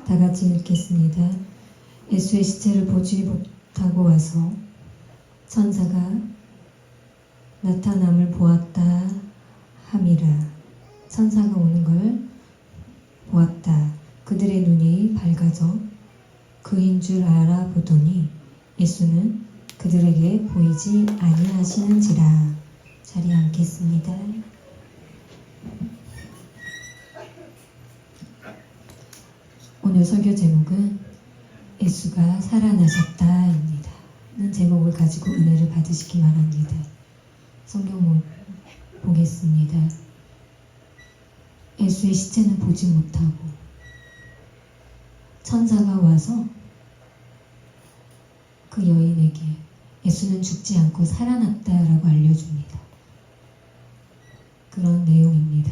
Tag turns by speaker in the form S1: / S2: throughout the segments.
S1: 다 같이 읽겠습니다. 예수의 시체를 보지 못하고 와서 천사가 나타남을 보았다 함이라. 천사가 오는 걸 보았다. 그들의 눈이 밝아져 그인 줄 알아보더니 예수는 그들에게 보이지 아니하시는지라. 자리에 앉겠습니다. 오늘 설교 제목은 예수가 살아나셨다입니다. 는 제목을 가지고 은혜를 받으시기 바랍니다. 성경 보겠습니다. 예수의 시체는 보지 못하고 천사가 와서 그 여인에게 예수는 죽지 않고 살아났다라고 알려줍니다. 그런 내용입니다.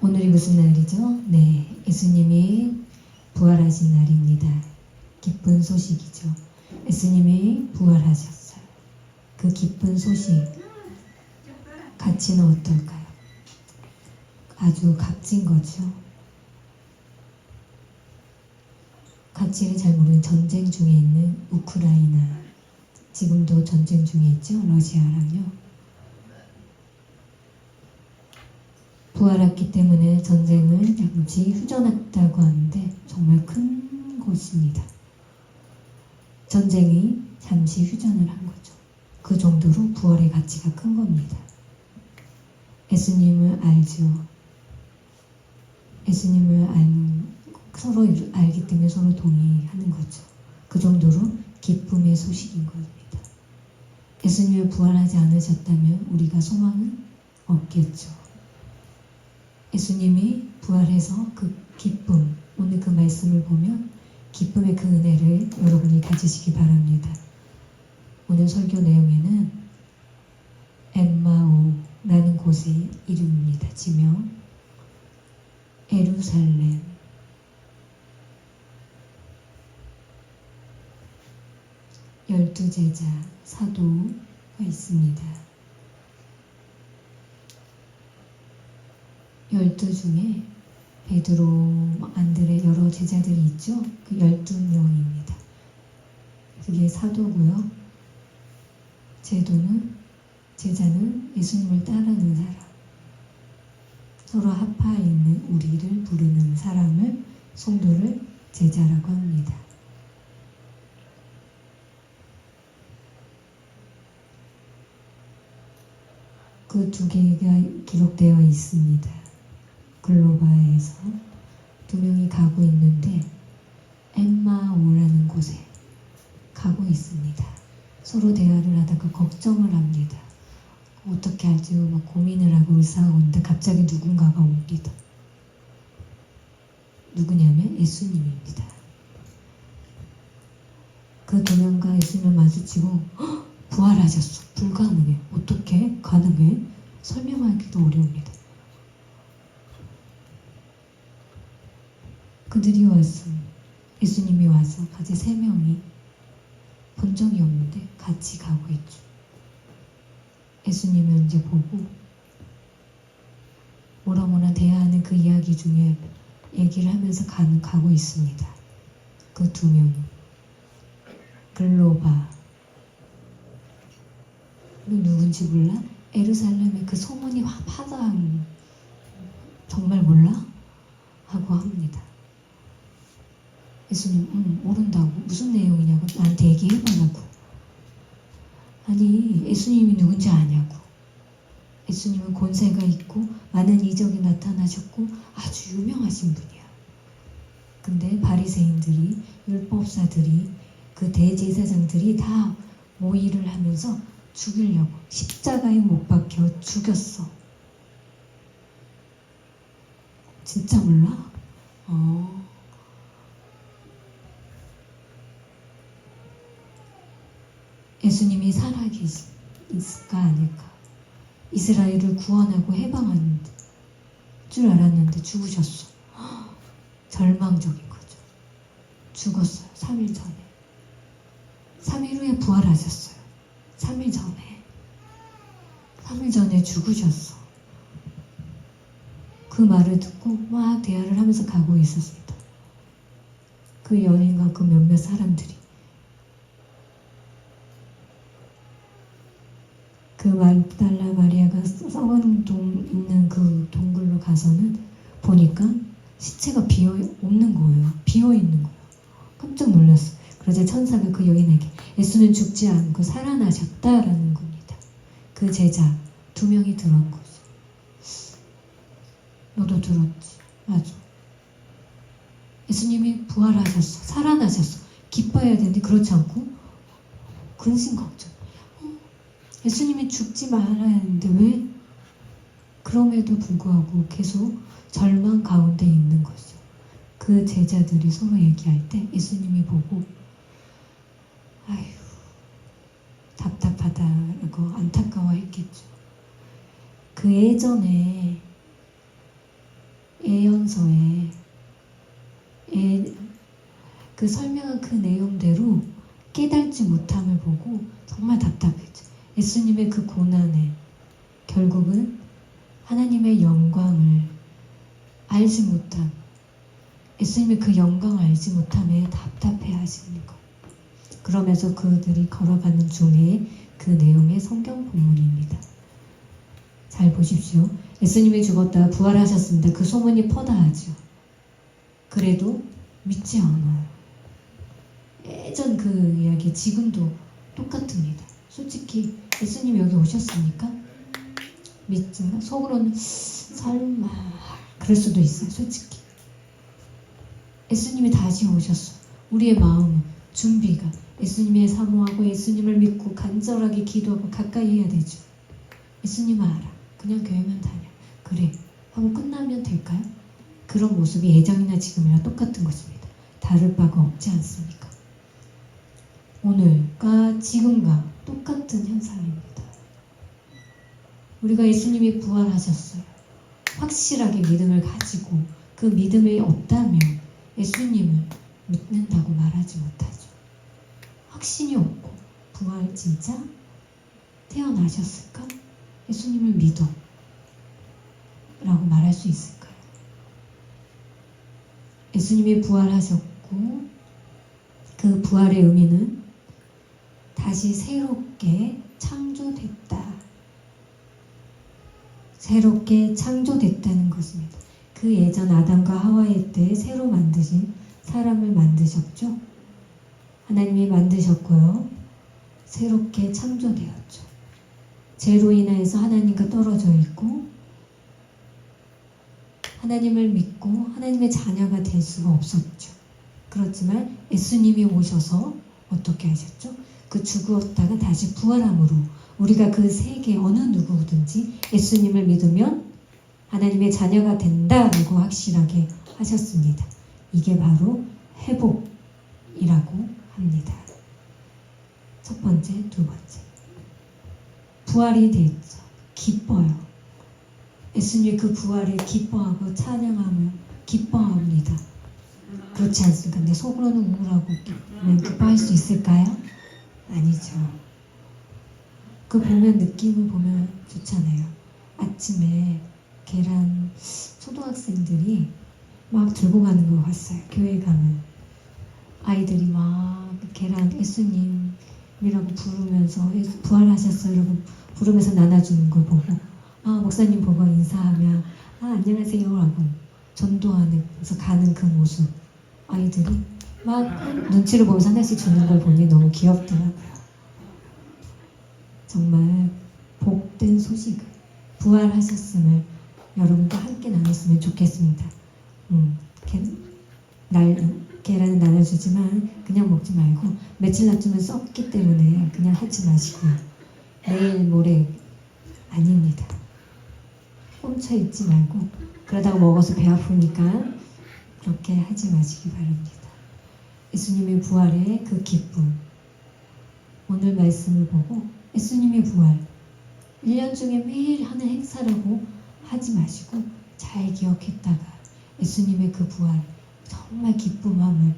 S1: 오늘이 무슨 날이죠? 네, 예수님이 부활하신 날입니다. 기쁜 소식이죠. 예수님이 부활하셨어요. 그 기쁜 소식, 가치는 어떨까요? 아주 값진 거죠. 가치를 잘 모르는 전쟁 중에 있는 우크라이나, 지금도 전쟁 중에 있죠. 러시아랑요. 부활했기 때문에 전쟁을 잠시 휴전했다고 하는데 정말 큰 것입니다. 전쟁이 잠시 휴전을 한 거죠. 그 정도로 부활의 가치가 큰 겁니다. 예수님을 알죠. 예수님을 서로 알기 때문에 서로 동의하는 거죠. 그 정도로 기쁨의 소식인 겁니다. 예수님이 부활하지 않으셨다면 우리가 소망은 없겠죠. 예수님이 부활해서 그 기쁨, 오늘 그 말씀을 보면 기쁨의 그 은혜를 여러분이 가지시기 바랍니다. 오늘 설교 내용에는 엠마오라는 곳의 이름입니다. 지명 예루살렘, 열두 제자, 사도가 있습니다. 12 중에 베드로, 안드레 여러 제자들이 있죠. 그 12명입니다. 그게 사도고요. 제자는 예수님을 따르는 사람, 서로 합하에 있는 우리를 부르는 사람을, 성도를 제자라고 합니다. 그 두 개가 기록되어 있습니다. 글로바에서 2명이 가고 있는데 엠마오라는 곳에 가고 있습니다. 서로 대화를 하다가 걱정을 합니다. 어떻게 할지 막 고민을 하고 의사하고 있는데 갑자기 누군가가 옵니다. 누구냐면 예수님입니다. 그 2명과 예수님을 마주치고 부활하셨어. 불가능해. 어떻게 가능해? 설명하기도 어려웁니다. 그들이 와서, 예수님이 와서 같이 3명이 본 적이 없는데 같이 가고 있죠. 예수님을 이제 보고 뭐라 대화하는 그 이야기 중에 얘기를 하면서 가고 있습니다. 그 2명이 글로바, 누군지 몰라? 예루살렘의 그 소문이 파장, 정말 몰라? 하고 합니다. 예수님, 모른다고. 무슨 내용이냐고. 나한테 얘기해보라고. 아니, 예수님이 누군지 아냐고. 예수님은 권세가 있고 많은 이적이 나타나셨고 아주 유명하신 분이야. 근데 바리새인들이, 율법사들이, 그 대제사장들이 다 모의를 하면서 죽이려고 십자가에 못 박혀 죽였어. 진짜 몰라? 예수님이 살아계실까 아닐까? 이스라엘을 구원하고 해방하는 줄 알았는데 죽으셨어. 절망적인 거죠. 죽었어요. 3일 전에. 3일 후에 부활하셨어요. 3일 전에. 3일 전에 죽으셨어. 그 그 말을 듣고 막 대화를 하면서 가고 있었습니다. 그 연인과 그 몇몇 사람들이. 그 말달라 마리아가 썩은 동 있는 그 동굴로 가서는 보니까 시체가 없는 거예요. 비어 있는 거예요. 깜짝 놀랐어요. 그러자 천사가 그 여인에게 예수는 죽지 않고 살아나셨다라는 겁니다. 그 제자 2명이 들은 거죠. 너도 들었지? 맞아. 예수님이 부활하셨어. 살아나셨어. 기뻐해야 되는데 그렇지 않고 근심 걱정. 예수님이 죽지 말아야 하는데 왜? 그럼에도 불구하고 계속 절망 가운데 있는 거죠. 그 제자들이 서로 얘기할 때 예수님이 보고 아휴 답답하다라고 안타까워했겠죠. 그 예전에 예언서에 그 설명한 그 내용대로 깨닫지 못함을 보고 정말 답답했죠. 예수님의 그 고난에 결국은 하나님의 영광을 알지 못한, 예수님의 그 영광을 알지 못함에 답답해 하시는 것. 그러면서 그들이 걸어가는 중에 그 내용의 성경 본문입니다. 잘 보십시오. 예수님이 죽었다 부활하셨습니다. 그 소문이 퍼다하죠. 그래도 믿지 않아요. 예전 그 이야기 지금도 똑같습니다. 솔직히 예수님 여기 오셨습니까? 믿지만 속으로는 설마 그럴 수도 있어요. 솔직히 예수님이 다시 오셨어. 우리의 마음은 준비가 예수님의 사모하고 예수님을 믿고 간절하게 기도하고 가까이 해야 되죠. 예수님을 알아. 그냥 교회만 다녀. 그래 하고 끝나면 될까요? 그런 모습이 예전이나 지금이나 똑같은 것입니다. 다를 바가 없지 않습니까? 오늘과 지금과 똑같은 현상입니다. 우리가 예수님이 부활하셨어요. 확실하게 믿음을 가지고 그 믿음이 없다면 예수님을 믿는다고 말하지 못하죠. 확신이 없고 부활 진짜 태어나셨을까? 예수님을 믿어 라고 말할 수 있을까요? 예수님이 부활하셨고 그 부활의 의미는 다시 새롭게 창조됐다. 새롭게 창조됐다는 것입니다. 그 예전 아담과 하와의 때 새로 만드신 사람을 만드셨죠. 하나님이 만드셨고요. 새롭게 창조되었죠. 죄로 인하여서 하나님과 떨어져 있고 하나님을 믿고 하나님의 자녀가 될 수가 없었죠. 그렇지만 예수님이 오셔서 어떻게 하셨죠? 그 죽었다가 다시 부활함으로 우리가 그 세계 어느 누구든지 예수님을 믿으면 하나님의 자녀가 된다라고 확실하게 하셨습니다. 이게 바로 회복이라고 합니다. 첫 번째, 두 번째. 부활이 됐죠. 기뻐요. 예수님이 그 부활을 기뻐하고 찬양하며 기뻐합니다. 그렇지 않습니까? 근데 속으로는 우울하고 기뻐할 수 있을까요? 아니죠. 그 보면 느낌을 보면 좋잖아요. 아침에 계란 초등학생들이 막 들고 가는 거 봤어요. 교회 가면 아이들이 막 계란 예수님이라고 부르면서 부활하셨어요 이러고 부르면서 나눠주는 걸 보고 목사님 보고 인사하면 안녕하세요 라고 전도하면서 가는 그 모습, 아이들이 막 눈치를 보면서 하나씩 주는 걸 보니 너무 귀엽더라고요. 정말 복된 소식을 부활하셨음을 여러분과 함께 나눴으면 좋겠습니다. 계란은 나눠주지만 그냥 먹지 말고 며칠 놔두면 썩기 때문에 그냥 하지 마시고요. 내일 모레 아닙니다. 꼼쳐 입지 말고 그러다가 먹어서 배 아프니까 그렇게 하지 마시기 바랍니다. 예수님의 부활의 그 기쁨, 오늘 말씀을 보고 예수님의 부활 1년 중에 매일 하는 행사라고 하지 마시고 잘 기억했다가 예수님의 그 부활 정말 기쁨함을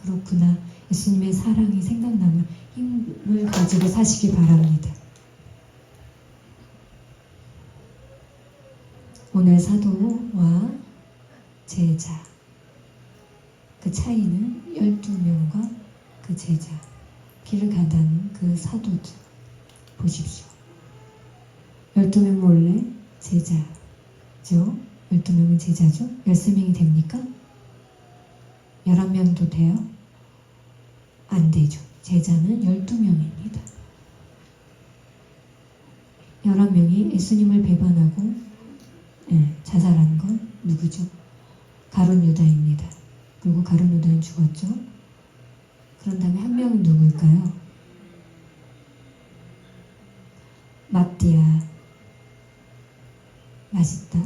S1: 그렇구나 예수님의 사랑이 생각나면 힘을 가지고 사시기 바랍니다. 오늘 사도와 제자, 그 차이는 12명과 그 제자, 길을 가다는 그 사도들 보십시오. 12명 몰래 제자죠. 12명은 제자죠. 13명이 됩니까? 11명도 돼요? 안 되죠. 제자는 12명입니다. 11명이 예수님을 배반하고 자살한 건 누구죠? 가룟 유다입니다. 그리고 가룟 유다는 죽었죠. 그런 다음에 한 명은 누구일까요? 마띠아. 맛있다.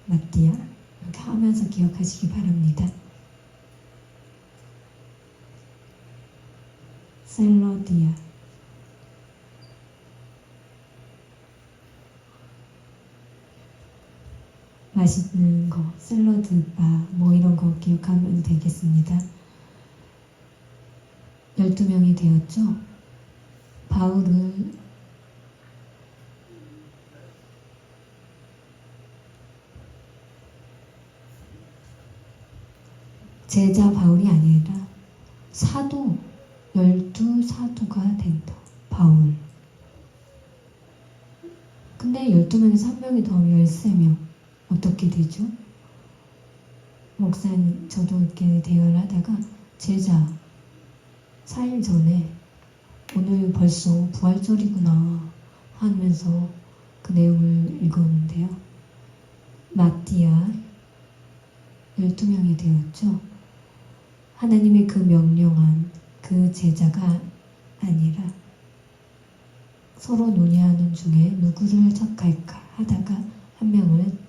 S1: 마띠아. 이렇게 하면서 기억하시기 바랍니다. 셀러디아. 맛있는 거, 샐러드 바, 뭐 이런 거 기억하면 되겠습니다. 12명이 되었죠. 바울은 제자 바울이 아니라 사도, 12사도가 된다. 바울. 근데 12명에서 한 명이 더하면 13명. 어떻게 되죠? 목사님, 저도 이렇게 대화를 하다가 제자 4일 전에 오늘 벌써 부활절이구나 하면서 그 내용을 읽었는데요. 마띠아 12명이 되었죠. 하나님이 그 명령한 그 제자가 아니라 서로 논의하는 중에 누구를 척할까 하다가 한 명을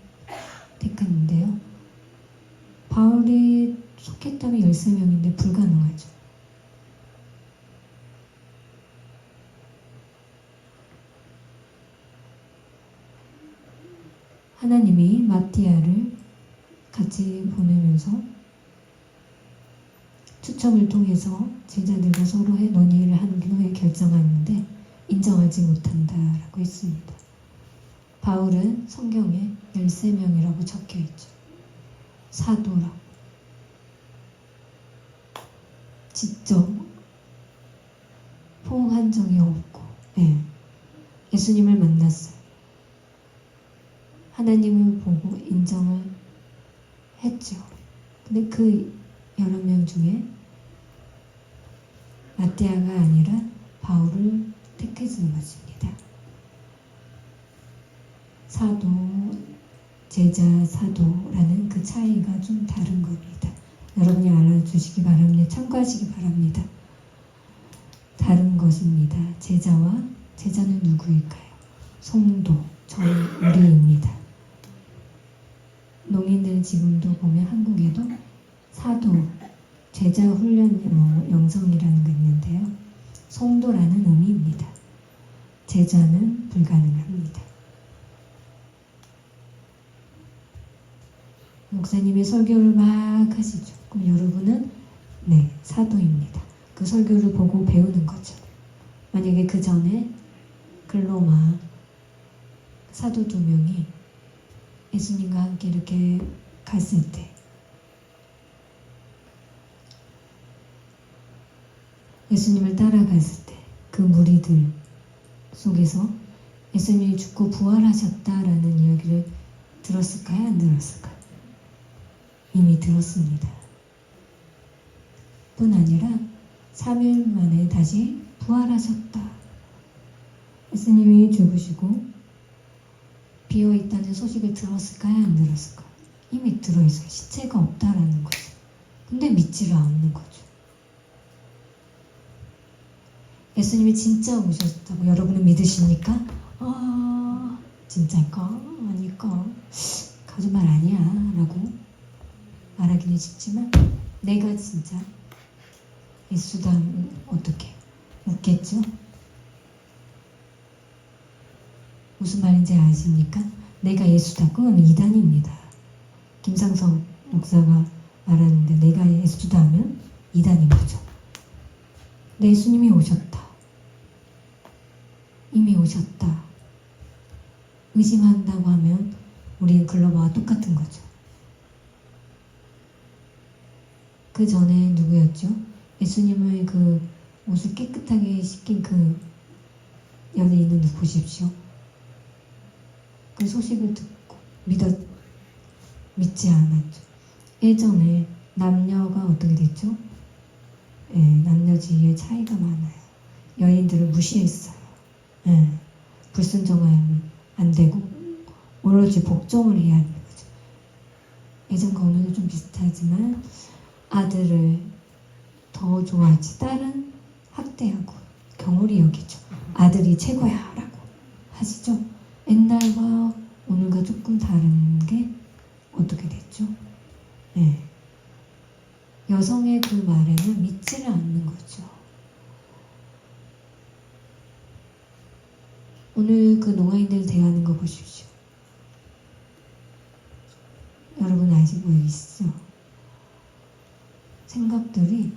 S1: 택했는데요. 바울이 속했다면 13명인데 불가능하죠. 하나님이 마띠아를 같이 보내면서 추첨을 통해서 제자들과 서로의 논의를 한 후에 결정하는데 인정하지 못한다라고 했습니다. 바울은 성경에 13명이라고 적혀있죠. 사도라고. 직접 포옹한 적이 없고 예수님을 만났어요. 하나님을 보고 인정을 했죠. 근데 그 11명 중에 마띠아가 아니라 바울을 택해준 것입니다. 사도, 제자, 사도라는 그 차이가 좀 다른 겁니다. 여러분이 알아주시기 바랍니다. 참고하시기 바랍니다. 다른 것입니다. 제자는 누구일까요? 성도, 저희, 우리입니다. 농인들 지금도 보면 한국에도 사도, 제자 훈련 영성이라는 게 있는데요. 성도라는 의미입니다. 제자는 불가능합니다. 목사님이 설교를 막 하시죠. 그럼 여러분은 사도입니다. 그 설교를 보고 배우는 거죠. 만약에 그 전에 글로마 사도 2명이 예수님과 함께 이렇게 갔을 때 예수님을 따라갔을 때 그 무리들 속에서 예수님이 죽고 부활하셨다라는 이야기를 들었을까요? 안 들었을까요? 이미 들었습니다. 뿐 아니라 3일 만에 다시 부활하셨다. 예수님이 죽으시고 비어있다는 소식을 들었을까요? 안 들었을까요? 이미 들어있어요. 시체가 없다라는 거죠. 근데 믿지를 않는 거죠. 예수님이 진짜 오셨다고 여러분은 믿으십니까? 진짜일까? 아닐까? 거짓말 아니야 라고 말하기는 쉽지만 내가 진짜 예수다 어떻게 웃겠죠? 무슨 말인지 아십니까? 내가 예수다 그건 이단입니다. 김상성 목사가 말하는데 내가 예수다 하면 이단인 거죠. 내 예수님이 오셨다. 이미 오셨다. 의심한다고 하면 우리는 글로바와 똑같은 거죠. 그 전에 누구였죠? 예수님의 그 옷을 깨끗하게 씻긴 그 연예인은 보십시오. 그 소식을 듣고 믿지 않았죠. 예전에 남녀가 어떻게 됐죠? 남녀지위의 차이가 많아요. 여인들을 무시했어요. 불순종하면 안 되고 오로지 복종을 해야 하는 거죠. 예전과 오늘도 좀 비슷하지만 아들을 더 좋아하지 딸은 학대하고 경홀히 여기죠. 아들이 최고야 라고 하시죠. 옛날과 오늘과 조금 다른 게 어떻게 됐죠? 여성의 그 말에는 믿지를 않는 거죠. 오늘 그 농아인들 대하는 거 보십시오. 여러분 아시고 있죠? 생각들이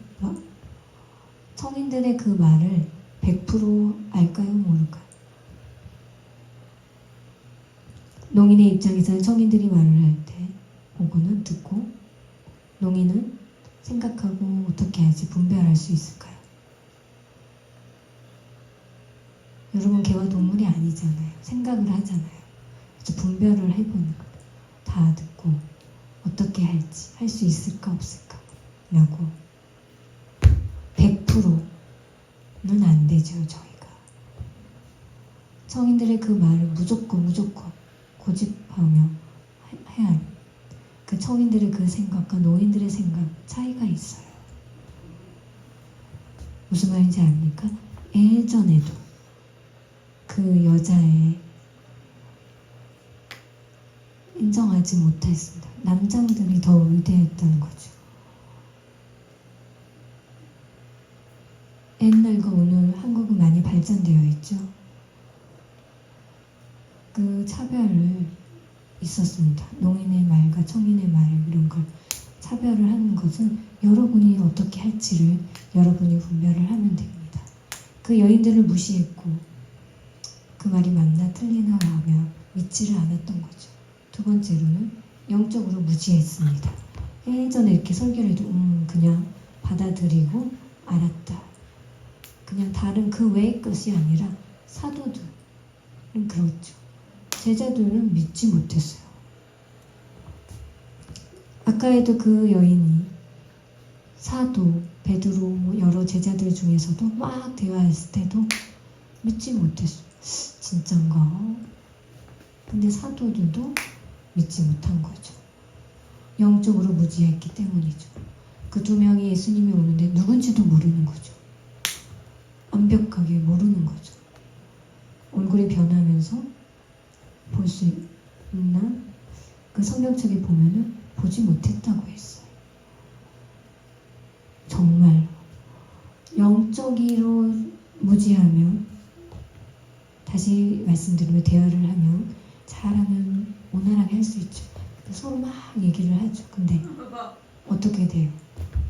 S1: 성인들의 그 말을 100% 알까요? 모를까요? 농인의 입장에서는 성인들이 말을 할 때 보고는 듣고 농인은 생각하고 어떻게 할지 분별할 수 있을까요? 여러분 개와 동물이 아니잖아요. 생각을 하잖아요. 그래서 분별을 해보는 거예요. 다 듣고 어떻게 할지 할 수 있을까 없을까 라고 100%는 안 되죠. 저희가 성인들의 그 말을 무조건 고집하며 해야 합니다. 그 성인들의 그 생각과 노인들의 생각 차이가 있어요. 무슨 말인지 압니까? 예전에도 그 여자의 인정하지 못했습니다. 남장들이 더 위대했다는 거죠. 옛날과 오늘 한국은 많이 발전되어 있죠. 그 차별을 있었습니다. 농인의 말과 청인의 말 이런 걸 차별을 하는 것은 여러분이 어떻게 할지를 여러분이 분별을 하면 됩니다. 그 여인들을 무시했고 그 말이 맞나 틀리나 하며 믿지를 않았던 거죠. 두 번째로는 영적으로 무지했습니다. 예전에 이렇게 설교를 해도 그냥 받아들이고 알았다. 그냥 다른 그 외의 것이 아니라 사도들은 그렇죠. 제자들은 믿지 못했어요. 아까에도 그 여인이 사도, 베드로 여러 제자들 중에서도 막 대화했을 때도 믿지 못했어요. 진짠가? 근데 사도들도 믿지 못한 거죠. 영적으로 무지했기 때문이죠. 그 두 명이 예수님이 오는데 누군지도 모르는 거죠. 완벽하게 모르는 거죠. 얼굴이 변하면서 볼 수 있나? 그 성경책에 보면은 보지 못했다고 했어요. 정말 영적으로 무지하면 다시 말씀드리면 대화를 하면 잘하면 원활하게 할 수 있죠. 서로 막 얘기를 하죠. 근데 어떻게 돼요?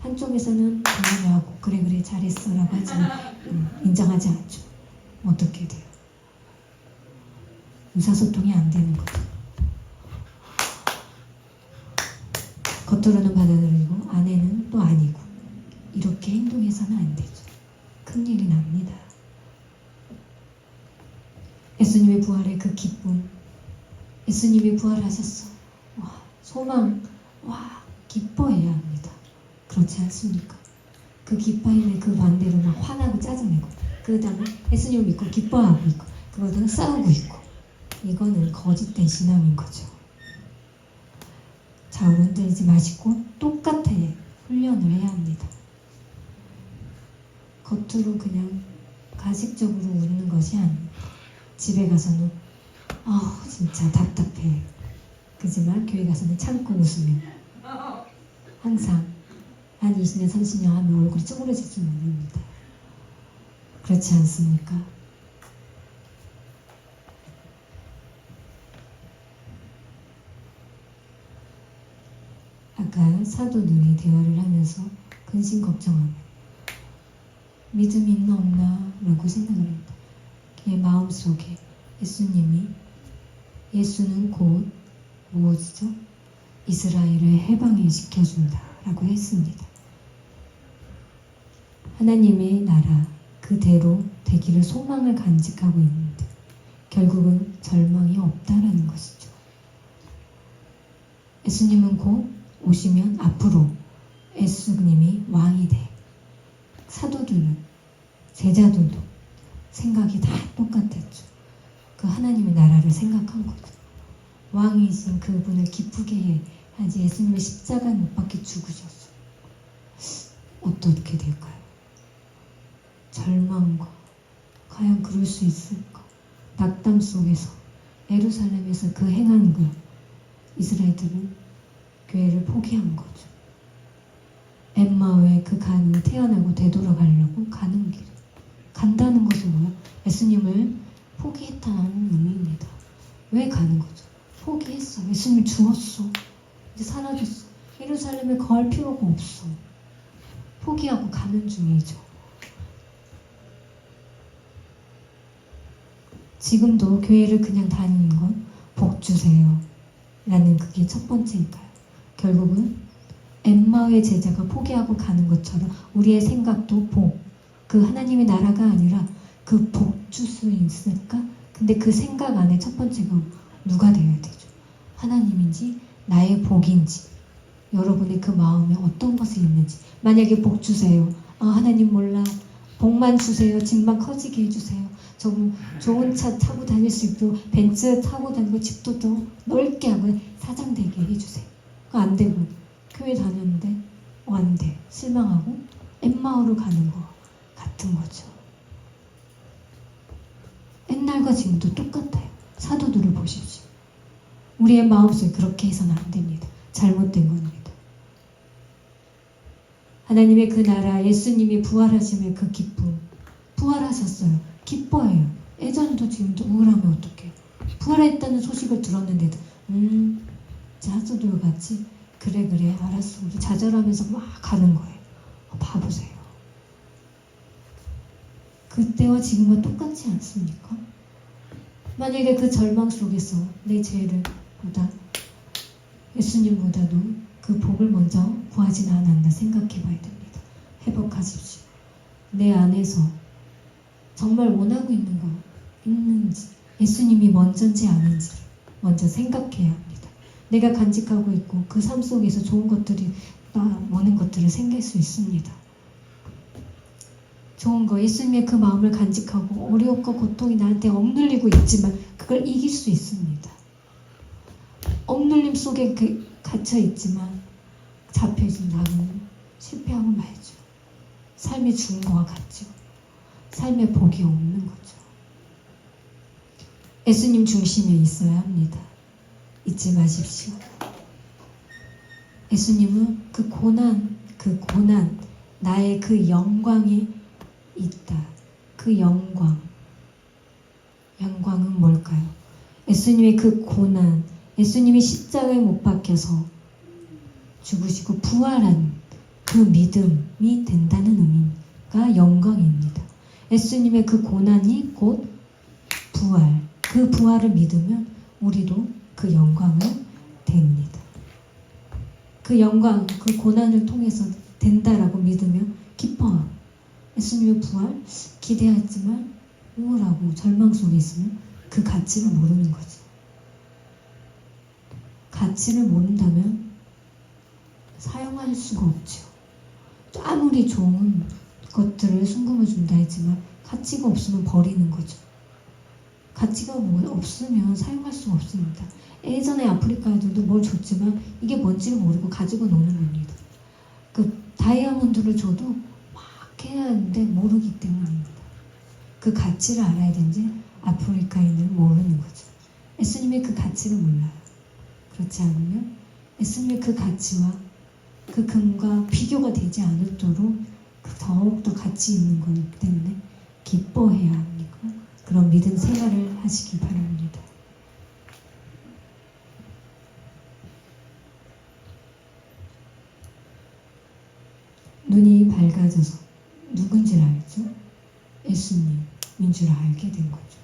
S1: 한쪽에서는 동의하고 그래 잘했어 라고 하지만 인정하지 않죠. 어떻게 돼요? 의사소통이 안 되는 거죠. 겉으로는 받아들이고 안에는 또 아니고 이렇게 행동해서는 안 되죠. 큰일이 납니다. 예수님의 부활의 그 기쁨, 예수님이 부활하셨어. 와, 소망, 와, 기뻐해야 합니다. 그렇지 않습니까? 그 기뻐임의 그 반대로 막 화나고 짜증내고 그 다음에 예수님을 믿고 기뻐하고 있고 그거는 싸우고 있고 이거는 거짓된 신앙인 거죠. 좌우로 흔들리지 마시고 똑같아 훈련을 해야 합니다. 겉으로 그냥 가식적으로 웃는 것이 아닙니다. 집에 가서는 진짜 답답해. 그지만 교회 가서는 참고 웃으며 항상 한 20년 30년 하면 얼굴이 쪼그러질 줄 모릅니다. 그렇지 않습니까? 아까 사도들이 대화를 하면서 근심 걱정하며 믿음이 있나 없나 라고 생각을 합니다. 그의 마음속에 예수는 곧 무엇이죠? 이스라엘을 해방시켜준다라고 했습니다. 하나님의 나라 그대로 되기를 소망을 간직하고 있는데 결국은 절망이 없다라는 것이죠. 예수님은 곧 오시면 앞으로 예수님이 왕이 돼. 사도들은 제자들도 생각이 다 똑같았죠. 그 하나님의 나라를 생각한 거죠. 왕이신 그분을 기쁘게 해야지 예수님의 십자가에 못 박혀 죽으셨어요. 어떻게 될까요? 절망과 과연 그럴 수 있을까? 낙담 속에서 예루살렘에서 그 행한 것 이스라엘들은 교회를 포기한 거죠. 엠마오에 그 간이 태어나고 되돌아가려고 가는 길 간다는 것은 뭐야? 예수님을 포기했다는 의미입니다. 왜 가는 거죠? 포기했어. 예수님이 죽었어. 이제 사라졌어. 예루살렘에 거할 필요가 없어. 포기하고 가는 중이죠. 지금도 교회를 그냥 다니는 건 복 주세요 라는 그게 첫 번째일까요? 결국은 엠마오의 제자가 포기하고 가는 것처럼 우리의 생각도 복, 그 하나님의 나라가 아니라 그 복 줄 수 있을까? 근데 그 생각 안에 첫 번째가 누가 되어야 되죠? 하나님인지 나의 복인지 여러분의 그 마음에 어떤 것이 있는지 만약에 복 주세요. 하나님 몰라. 복만 주세요. 집만 커지게 해주세요. 좀 좋은 차 타고 다닐 수 있도록 벤츠 타고 다니고 집도 더 넓게 하고 사장 되게 해주세요. 그거 안 되고 교회 다녔는데 안 돼. 실망하고 엠마오로 가는 거 같은 거죠. 옛날과 지금도 똑같아요. 사도들을 보십시오. 우리의 마음속에 그렇게 해서는 안 됩니다. 잘못된 겁니다. 하나님의 그 나라, 예수님이 부활하심의 그 기쁨, 부활하셨어요. 기뻐해요. 예전도 지금도 우울하면 어떡해요. 부활했다는 소식을 들었는데도 사도들 같이 그래 알았어 우리 좌절하면서 막 가는 거예요. 봐보세요. 그때와 지금과 똑같지 않습니까? 만약에 그 절망 속에서 내 죄를 보다 예수님보다도 그 복을 먼저 구하진 않았나 생각해 봐야 됩니다. 회복하십시오. 내 안에서 정말 원하고 있는 거 있는지 예수님이 먼저인지 아닌지 먼저 생각해야 합니다. 내가 간직하고 있고 그 삶 속에서 좋은 것들이 오는 것들을 생길 수 있습니다. 좋은 거 예수님의 그 마음을 간직하고 어려움과 고통이 나한테 억눌리고 있지만 그걸 이길 수 있습니다. 억눌림 속에 갇혀 있지만 잡혀진 나는 실패하고 말죠. 삶이 죽은 것과 같죠. 삶의 복이 없는 거죠. 예수님 중심에 있어야 합니다. 잊지 마십시오. 예수님은 그 고난, 나의 그 영광에 있다. 그 영광은 뭘까요? 예수님의 그 고난, 예수님이 십자가에 못 박혀서 죽으시고 부활한 그 믿음이 된다는 의미가 영광입니다. 예수님의 그 고난이 곧 부활, 그 부활을 믿으면 우리도 그 영광을 됩니다. 그 영광, 그 고난을 통해서 된다라고 믿으면 기뻐. 예수님의 부활 기대했지만 우울하고 절망 속에 있으면 그 가치를 모르는 거죠. 가치를 모른다면 사용할 수가 없죠. 아무리 좋은 것들을 순금을 준다 했지만 가치가 없으면 버리는 거죠. 가치가 없으면 사용할 수가 없습니다. 예전에 아프리카 애들도 뭘 줬지만 이게 뭔지를 모르고 가지고 노는 겁니다. 그 다이아몬드를 줘도 막 해야 하는데 모르기 때문입니다. 그 가치를 알아야 되는지 아프리카인은 모르는 거죠. 예수님의 그 가치를 몰라요. 그렇지 않으면 예수님의 그 가치와 그 금과 비교가 되지 않도록 더욱더 가치 있는 거기 때문에 기뻐해야 합니까? 그런 믿음 생활을 하시기 바랍니다. 눈이 밝아져서 누군지를 알죠? 예수님인 줄 알게 된 거죠.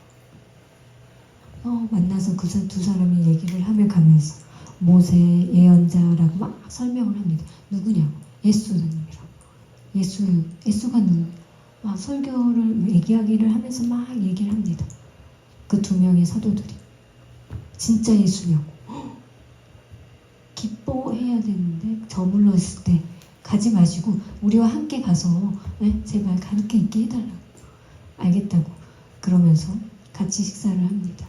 S1: 만나서 그 두 사람이 얘기를 하며 가면서 모세 예언자라고 막 설명을 합니다. 누구냐고? 예수님이라고. 예수가 누구? 막 설교를 얘기하기를 하면서 막 얘기를 합니다. 그 두 명의 사도들이 진짜 예수냐고. 기뻐해야 되는데 저물러 있을 때 가지 마시고 우리와 함께 가서 제발 함께 있게 해달라고. 알겠다고. 그러면서 같이 식사를 합니다.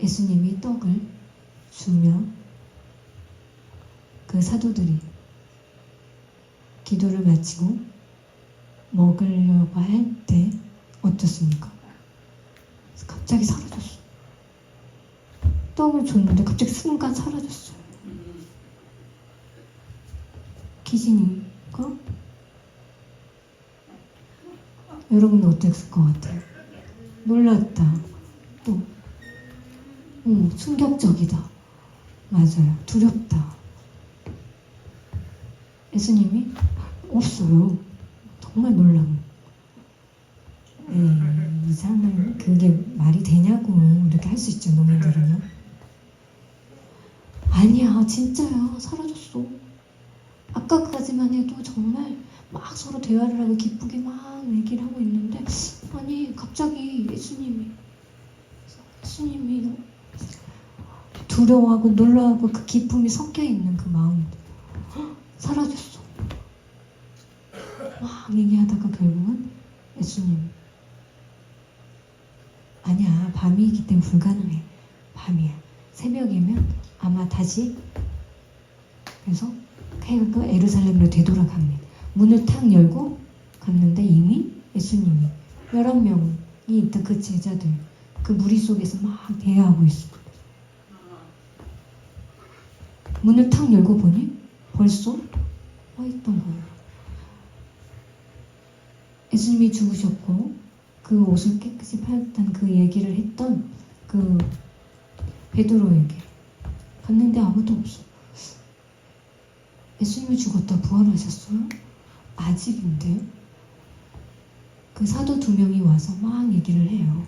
S1: 예수님이 떡을 주며 그 사도들이 기도를 마치고 먹으려고 할 때 어떻습니까? 갑자기 사라졌어. 떡을 줬는데 갑자기 순간 사라졌어요. 기진인가? 여러분은 어땠을 것 같아요? 놀랐다. 또 충격적이다. 맞아요. 두렵다. 예수님이 없어요. 정말 놀라운. 이상한 그게 말이 되냐고 이렇게 할 수 있죠. 농민들은요. 아니야 진짜야 사라졌어. 아까까지만 해도 정말 막 서로 대화를 하고 기쁘게 막 얘기를 하고 있는데 아니 갑자기 예수님이 두려워하고 놀라워하고 그 기쁨이 섞여있는 그 마음 사라졌어. 막 얘기하다가 결국은 예수님 아니야 밤이기 때문에 불가능해. 밤이야. 새벽이면 아마 다시 그래서 그 예루살렘으로 되돌아갑니다. 문을 탁 열고 갔는데 이미 예수님이 11명이 있던 그 제자들 그 무리 속에서 막 대화하고 있습니다. 문을 탁 열고 보니 벌써 와 있던 거예요. 예수님이 죽으셨고 그 옷을 깨끗이 팔았던 그 얘기를 했던 그 베드로에게 갔는데 아무도 없어. 예수님이 죽었다 부활하셨어요? 아직인데 그 사도 2명이 와서 막 얘기를 해요.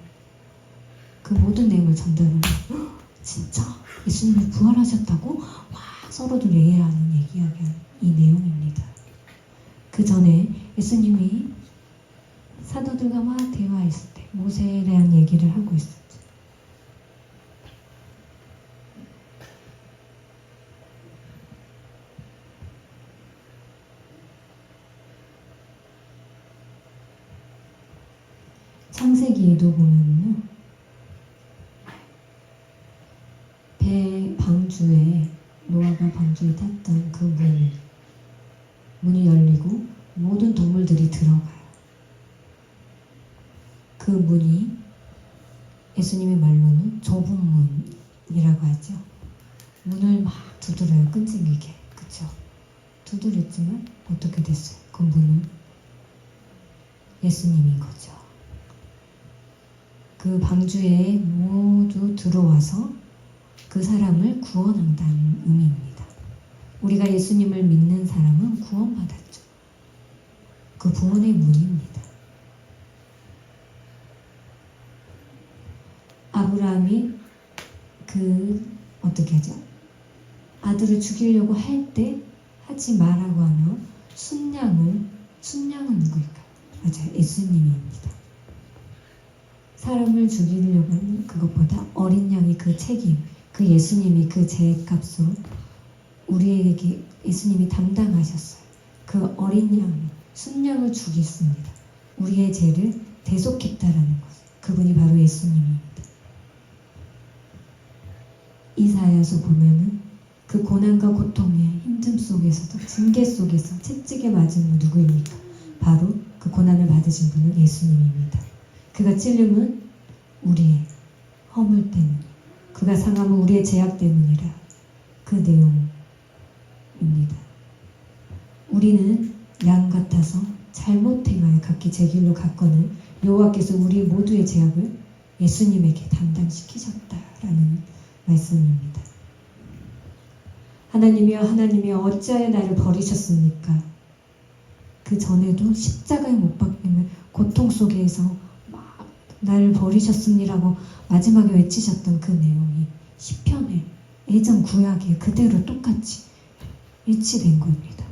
S1: 그 모든 내용을 전달을 해요. 진짜 예수님이 부활하셨다고? 막 서로들 얘기하는 이 내용입니다. 그 전에 예수님이 사도들과 막 대화했을 때 모세에 대한 얘기를 하고 있었죠. 창세기에도 보면요. 방주에 노아가 방주에 탔던 그 문이 열리고 모든 동물들이 들어가요. 그 문이 예수님의 말로는 좁은 문이라고 하죠. 문을 막 두드려요. 끈질기게. 그쵸? 두드렸지만 어떻게 됐어요? 그 문은 예수님인 거죠. 그 방주에 모두 들어와서 그 사람을 구원한다는 의미입니다. 우리가 예수님을 믿는 사람은 구원받았죠. 그 구원의 문입니다. 아브라함이 어떻게 하죠? 아들을 죽이려고 할 때 하지 말라고 하며 순양은 누구일까요? 맞아요. 예수님입니다. 사람을 죽이려고 하는 그것보다 어린 양의 그 책임, 그 예수님이 그 죄값으로 우리에게 예수님이 담당하셨어요. 그 어린 양, 순양을 죽였습니다. 우리의 죄를 대속했다라는 것. 그분이 바로 예수님입니다. 이사야서 보면은 그 고난과 고통의 힘듦 속에서도 징계 속에서 채찍에 맞은 분 누구입니까? 바로 그 고난을 받으신 분은 예수님입니다. 그가 찔림은 우리의 허물 때문, 그가 상함은 우리의 죄악 때문이라. 그 내용입니다. 우리는 양 같아서 잘못 행하여 각기 제 길로 갔거늘 여호와께서 우리 모두의 죄악을 예수님에게 담당시키셨다라는 말씀입니다. 하나님이여 어찌하여 나를 버리셨습니까? 그 전에도 십자가에 못 박히는 고통 속에서 나를 버리셨으니라고 마지막에 외치셨던 그 내용이 시편에 예전 구약에 그대로 똑같이 일치된 겁니다.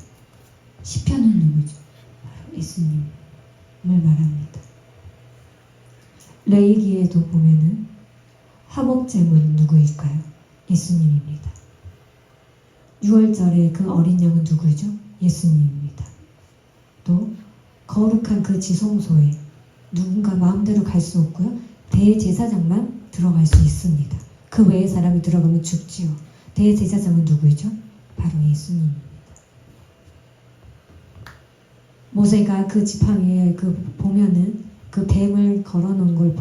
S1: 시편은 누구죠? 바로 예수님을 말합니다. 레위기에도 보면은 화목제물은 누구일까요? 예수님입니다. 6월절에 그 어린 양은 누구죠? 예수님입니다. 또 거룩한 그 지성소에 누군가 마음대로 갈 수 없고요. 대제사장만 들어갈 수 있습니다. 그 외에 사람이 들어가면 죽지요. 대제사장은 누구죠? 바로 예수님입니다. 모세가 그 지팡이에 보면은 그 뱀을 걸어놓은 걸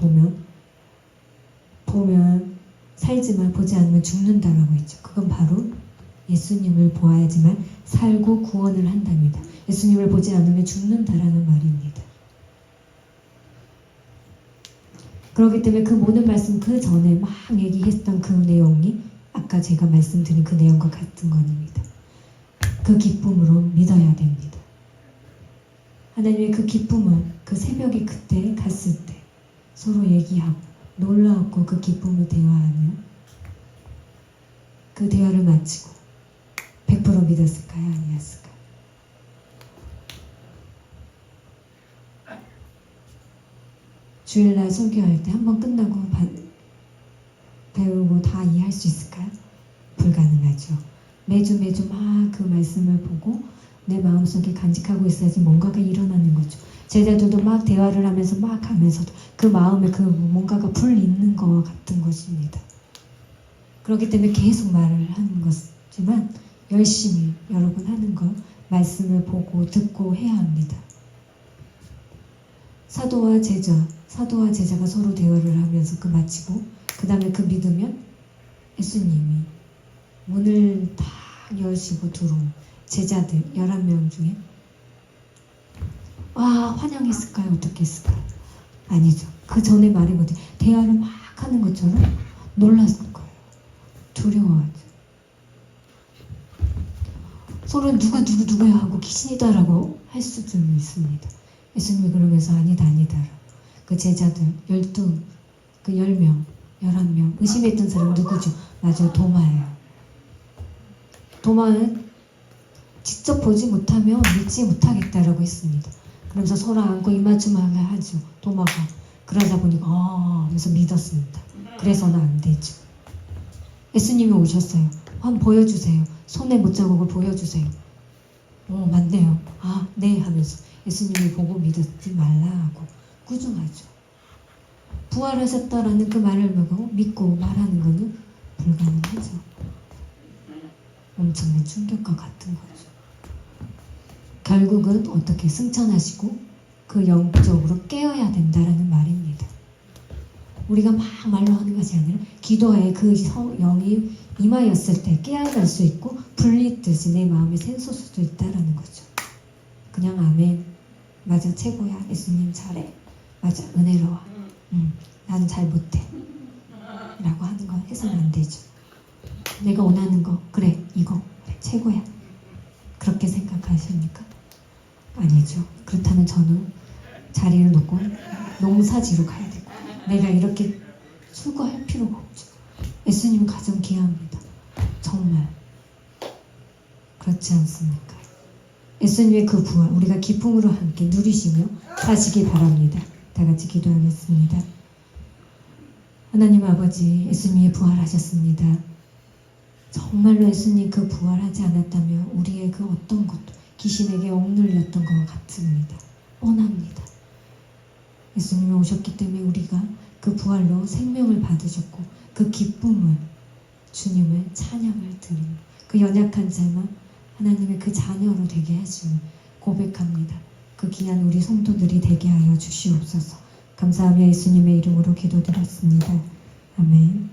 S1: 보면 살지만 보지 않으면 죽는다라고 했죠. 그건 바로 예수님을 보아야지만 살고 구원을 한답니다. 예수님을 보지 않으면 죽는다라는 말입니다. 그렇기 때문에 그 모든 말씀 그 전에 막 얘기했던 그 내용이 아까 제가 말씀드린 그 내용과 같은 겁니다. 그 기쁨으로 믿어야 됩니다. 하나님의 그 기쁨을 그 새벽에 그때 갔을 때 서로 얘기하고 놀라웠고 그 기쁨을 대화하며 그 대화를 마치고 100% 믿었을까요? 아니었을까요? 주일날 설교할 때 한번 끝나고 배우고 다 이해할 수 있을까요? 불가능하죠. 매주 막 그 말씀을 보고 내 마음속에 간직하고 있어야지 뭔가가 일어나는 거죠. 제자들도 막 대화를 하면서 막 하면서도 그 마음에 그 뭔가가 불 있는 것 같은 것입니다. 그렇기 때문에 계속 말을 하는 것이지만 열심히 여러분 하는 것, 말씀을 보고 듣고 해야 합니다. 사도와 제자가 서로 대화를 하면서 마치고 그 다음에 그 믿으면 예수님이 문을 딱 여시고 들어온 제자들 11명 중에 와 환영했을까요? 어떻게 했을까요? 아니죠. 그 전에 말이 뭐지? 대화를 막 하는 것처럼 놀랐을 거예요. 두려워하죠. 서로 누구야 하고 귀신이다라고 할 수도 있습니다. 예수님이 그러면서 아니다. 그 제자들 12, 그 10명, 11명 의심했던 사람 누구죠? 맞아요. 도마예요. 도마는 직접 보지 못하면 믿지 못하겠다라고 했습니다. 그러면서 서로 안고 입맞춤하게 하죠. 도마가. 그러다 보니까 하면서 믿었습니다. 그래서는 안 되죠. 예수님이 오셨어요. 한번 보여주세요. 손에 못자국을 보여주세요. 맞네요. 네 하면서 예수님이 보고 믿지 말라 하고 꾸중하죠. 부활하셨다라는 그 말을 믿고 말하는 것은 불가능하죠. 엄청난 충격과 같은 거죠. 결국은 어떻게 승천하시고 그 영적으로 깨어야 된다라는 말입니다. 우리가 막 말로 하는 것이 아니라 기도하에 그 영이 임하였을 때 깨어날 수 있고 불리듯이 내 마음에 샘솟을 수도 있다라는 거죠. 그냥 아멘. 맞아 최고야. 예수님 잘해. 맞아 은혜로워. 나는 잘 못해. 라고 하는 건 해서는 안 되죠. 내가 원하는 거 그래 이거 그래, 최고야. 그렇게 생각하십니까? 아니죠. 그렇다면 저는 자리를 놓고 농사지로 가야 되고 내가 이렇게 수고할 필요가 없죠. 예수님은 가장 귀합니다. 정말 그렇지 않습니까? 예수님의 그 부활 우리가 기쁨으로 함께 누리시며 사시기 바랍니다. 다 같이 기도하겠습니다. 하나님 아버지 예수님이 부활하셨습니다. 정말로 예수님 그 부활하지 않았다면 우리의 그 어떤 것도 귀신에게 억눌렸던 것 같습니다. 뻔합니다. 예수님이 오셨기 때문에 우리가 그 부활로 생명을 받으셨고 그 기쁨을 주님을 찬양을 드리며 그 연약한 자만 하나님의 그 자녀로 되게 하시며 고백합니다. 그 귀한 우리 성도들이 되게 하여 주시옵소서. 감사하며 예수님의 이름으로 기도드렸습니다. 아멘.